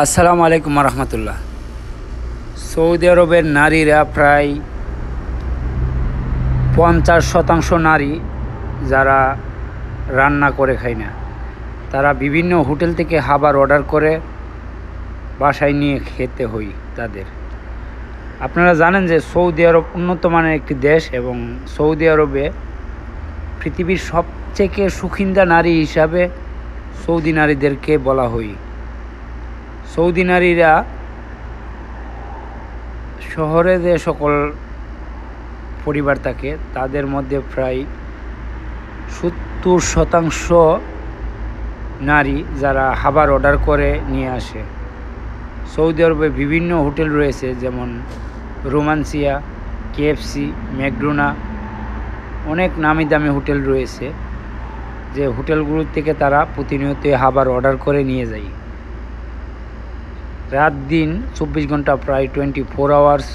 আসসালামু আলাইকুম রহমতুল্লাহ। সৌদি আরবের নারীরা প্রায় 50% নারী যারা রান্না করে খায় না, তারা বিভিন্ন হোটেল থেকে খাবার অর্ডার করে বাসায় নিয়ে খেতে হয় তাদের। আপনারা জানেন যে সৌদি আরব উন্নত মানের একটি দেশ এবং সৌদি আরবে পৃথিবীর সবথেকে সুখিন্দা নারী হিসাবে সৌদি নারীদেরকে বলা হয়। সৌদি নারীরা শহরে যে সকল পরিবার থাকে তাদের মধ্যে প্রায় 70% নারী যারা খাবার অর্ডার করে নিয়ে আসে। সৌদি আরবে বিভিন্ন হোটেল রয়েছে, যেমন রোমান্সিয়া, কেএফসি, ম্যাকডোনা, অনেক নামি দামি হোটেল রয়েছে, যে হোটেলগুলোর থেকে তারা প্রতিনিয়ত খাবার অর্ডার করে নিয়ে যায়। রাত দিন 24 ঘন্টা, প্রায় 24 আওয়ার্স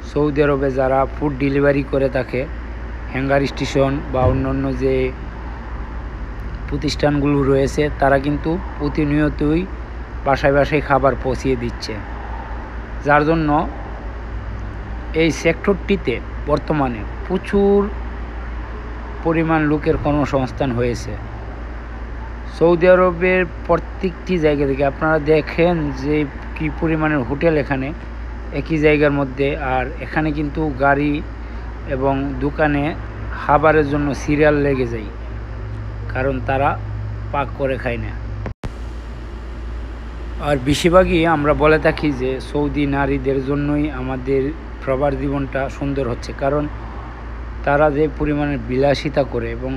সৌদি আরবে যারা ফুড ডেলিভারি করে থাকে, হ্যাঙ্গার স্টেশন বা অন্যান্য যে প্রতিষ্ঠানগুলো রয়েছে, তারা কিন্তু প্রতিনিয়তই বাসায় বাসায় খাবার পৌঁছিয়ে দিচ্ছে, যার জন্য এই সেক্টরটিতে বর্তমানে প্রচুর পরিমাণ লোকের কর্মসংস্থান হয়েছে। সৌদি আরবের প্রত্যেকটি জায়গা থেকে আপনারা দেখেন যে কী পরিমাণের হোটেল এখানে একই জায়গার মধ্যে, আর এখানে কিন্তু গাড়ি এবং দোকানে খাবারের জন্য সিরিয়াল লেগে যায়, কারণ তারা পাক করে খায় না। আর বেশিরভাগই আমরা বলে থাকি যে সৌদি নারীদের জন্যই আমাদের প্রবাস জীবনটা সুন্দর হচ্ছে, কারণ তারা যে পরিমাণে বিলাসিতা করে এবং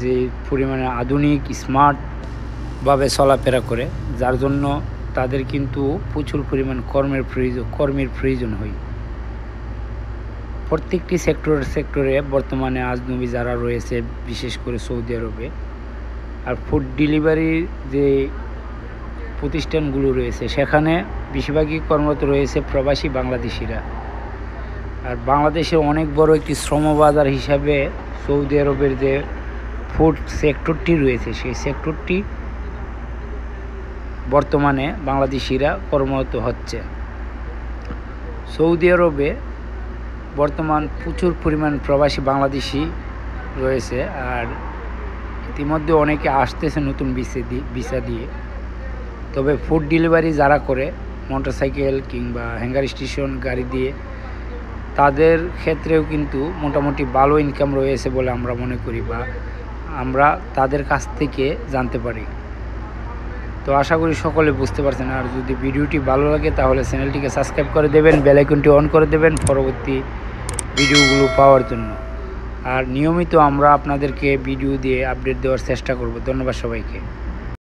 যে পরিমাণে আধুনিক স্মার্টভাবে চলাফেরা করে, যার জন্য তাদের কিন্তু প্রচুর পরিমাণ কর্মের প্রয়োজন হয়। প্রত্যেকটি সেক্টরে বর্তমানে আজনবী যারা রয়েছে, বিশেষ করে সৌদি আরবে, আর ফুড ডেলিভারির যে প্রতিষ্ঠানগুলো রয়েছে সেখানে বেশিরভাগই কর্মরত রয়েছে প্রবাসী বাংলাদেশিরা। আর বাংলাদেশে অনেক বড় একটি শ্রমবাজার হিসাবে সৌদি আরবের যে ফুড সেক্টরটি রয়েছে, সেই সেক্টরটি বর্তমানে বাংলাদেশিরা কর্মরত হচ্ছে। সৌদি আরবে বর্তমান প্রচুর পরিমাণ প্রবাসী বাংলাদেশি রয়েছে, আর ইতিমধ্যে অনেকে আসতেছে নতুন ভিসা দিয়ে। তবে ফুড ডেলিভারি যারা করে মোটরসাইকেল কিংবা হ্যাঙ্গার স্টেশন গাড়ি দিয়ে, তাদের ক্ষেত্রেও কিন্তু মোটামুটি ভালো ইনকাম রয়েছে বলে আমরা মনে করি, বা আমরা তাদের কাছ থেকে জানতে পারি। তো আশা করি সকলে বুঝতে পারছেন। আর যদি ভিডিওটি ভালো লাগে তাহলে চ্যানেলটিকে সাবস্ক্রাইব করে দেবেন, বেল আইকনটি অন করে দেবেন পরবর্তী ভিডিওগুলো পাওয়ার জন্য। আর নিয়মিত আমরা আপনাদেরকে ভিডিও দিয়ে আপডেট দেওয়ার চেষ্টা করব। ধন্যবাদ সবাইকে।